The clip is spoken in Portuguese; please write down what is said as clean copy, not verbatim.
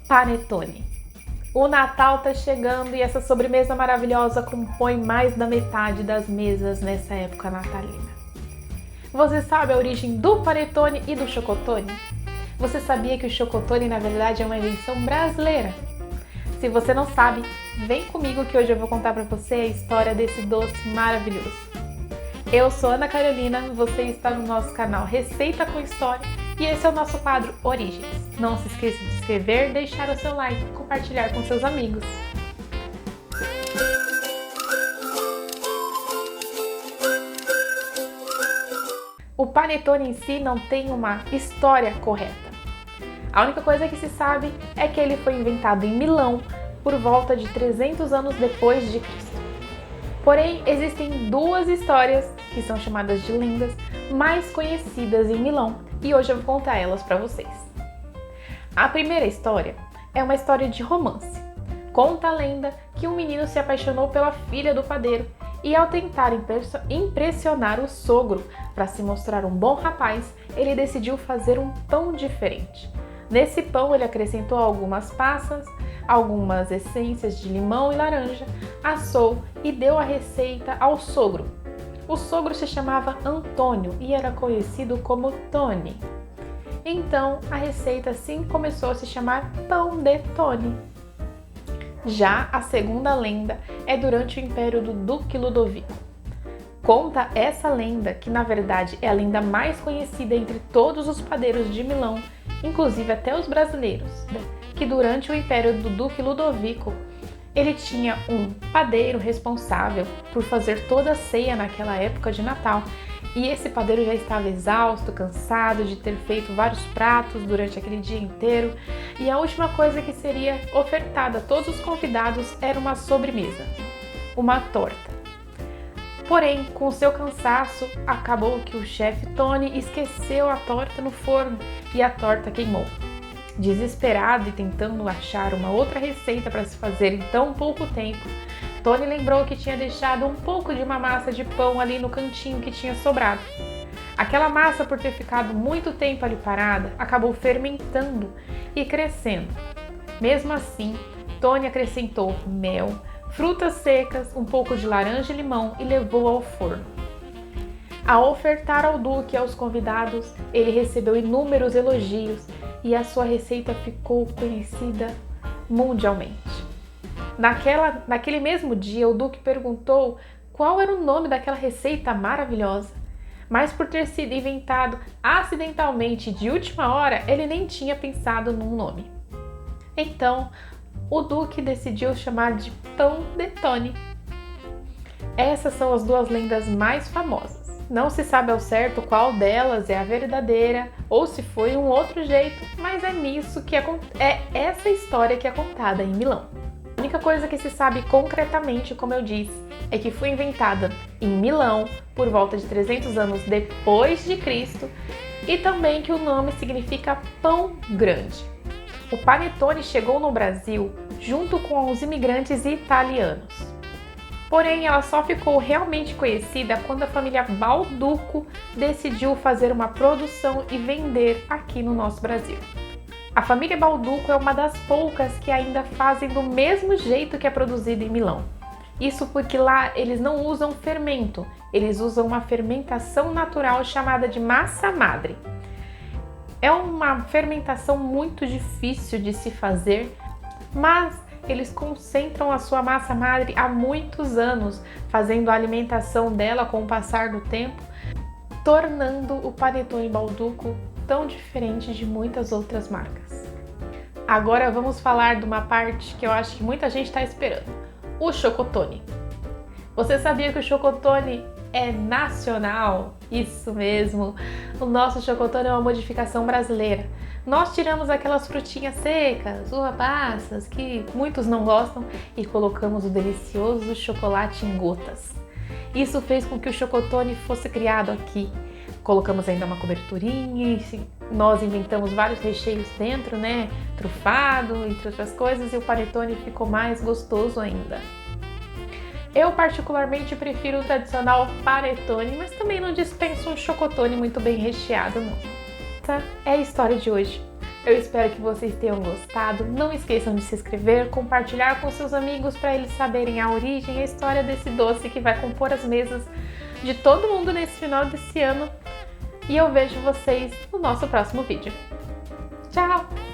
Panetone. O Natal tá chegando e essa sobremesa maravilhosa compõe mais da metade das mesas nessa época natalina. Você sabe a origem do panetone e do chocotone? Você sabia que o chocotone na verdade é uma invenção brasileira? Se você não sabe, vem comigo que hoje eu vou contar para você a história desse doce maravilhoso. Eu sou Ana Carolina, você está no nosso canal Receita com História e esse é o nosso quadro Origens. Não se esqueça de se inscrever, deixar o seu like e compartilhar com seus amigos. O panetone em si não tem uma história correta. A única coisa que se sabe é que ele foi inventado em Milão por volta de 300 anos depois de Cristo. Porém, existem duas histórias, que são chamadas de lendas, mais conhecidas em Milão, e hoje eu vou contar elas para vocês. A primeira história é uma história de romance. Conta a lenda que um menino se apaixonou pela filha do padeiro e ao tentar impressionar o sogro para se mostrar um bom rapaz, ele decidiu fazer um pão diferente. Nesse pão ele acrescentou algumas passas, algumas essências de limão e laranja, assou e deu a receita ao sogro. O sogro se chamava Antônio e era conhecido como Tony. Então a receita assim começou a se chamar Pão de Tony. Já a segunda lenda é durante o império do Duque Ludovico. Conta essa lenda, que na verdade é a lenda mais conhecida entre todos os padeiros de Milão, inclusive até os brasileiros, que durante o império do Duque Ludovico, ele tinha um padeiro responsável por fazer toda a ceia naquela época de Natal. E esse padeiro já estava exausto, cansado de ter feito vários pratos durante aquele dia inteiro. E a última coisa que seria ofertada a todos os convidados era uma sobremesa, uma torta. Porém, com seu cansaço, acabou que o chefe Tony esqueceu a torta no forno e a torta queimou. Desesperado e tentando achar uma outra receita para se fazer em tão pouco tempo, Tony lembrou que tinha deixado um pouco de uma massa de pão ali no cantinho que tinha sobrado. Aquela massa, por ter ficado muito tempo ali parada, acabou fermentando e crescendo. Mesmo assim, Tony acrescentou mel, frutas secas, um pouco de laranja e limão e levou ao forno. Ao ofertar ao duque e aos convidados, ele recebeu inúmeros elogios e a sua receita ficou conhecida mundialmente. Naquele mesmo dia, o duque perguntou qual era o nome daquela receita maravilhosa, mas por ter sido inventado acidentalmente de última hora, ele nem tinha pensado num nome. Então, o duque decidiu chamar de Pão de Tony. Essas são as duas lendas mais famosas. Não se sabe ao certo qual delas é a verdadeira ou se foi um outro jeito, mas é essa história que é contada em Milão. A única coisa que se sabe concretamente, como eu disse, é que foi inventada em Milão por volta de 300 anos depois de Cristo e também que o nome significa pão grande. O panetone chegou no Brasil junto com os imigrantes italianos. Porém, ela só ficou realmente conhecida quando a família Balduco decidiu fazer uma produção e vender aqui no nosso Brasil. A família Balduco é uma das poucas que ainda fazem do mesmo jeito que é produzido em Milão. Isso porque lá eles não usam fermento, eles usam uma fermentação natural chamada de massa madre. É uma fermentação muito difícil de se fazer, mas eles concentram a sua massa madre há muitos anos, fazendo a alimentação dela com o passar do tempo, tornando o panetone Balduco tão diferente de muitas outras marcas. Agora vamos falar de uma parte que eu acho que muita gente está esperando: o chocotone. Você sabia que o chocotone é nacional? Isso mesmo! O nosso chocotone é uma modificação brasileira. Nós tiramos aquelas frutinhas secas, uva passas, que muitos não gostam, e colocamos o delicioso chocolate em gotas. Isso fez com que o chocotone fosse criado aqui. Colocamos ainda uma coberturinha e nós inventamos vários recheios dentro, né? Trufado, entre outras coisas, e o panetone ficou mais gostoso ainda. Eu particularmente prefiro o tradicional panetone, mas também não dispenso um chocotone muito bem recheado, não. Essa é a história de hoje. Eu espero que vocês tenham gostado. Não esqueçam de se inscrever, compartilhar com seus amigos para eles saberem a origem e a história desse doce que vai compor as mesas de todo mundo nesse final desse ano. E eu vejo vocês no nosso próximo vídeo. Tchau!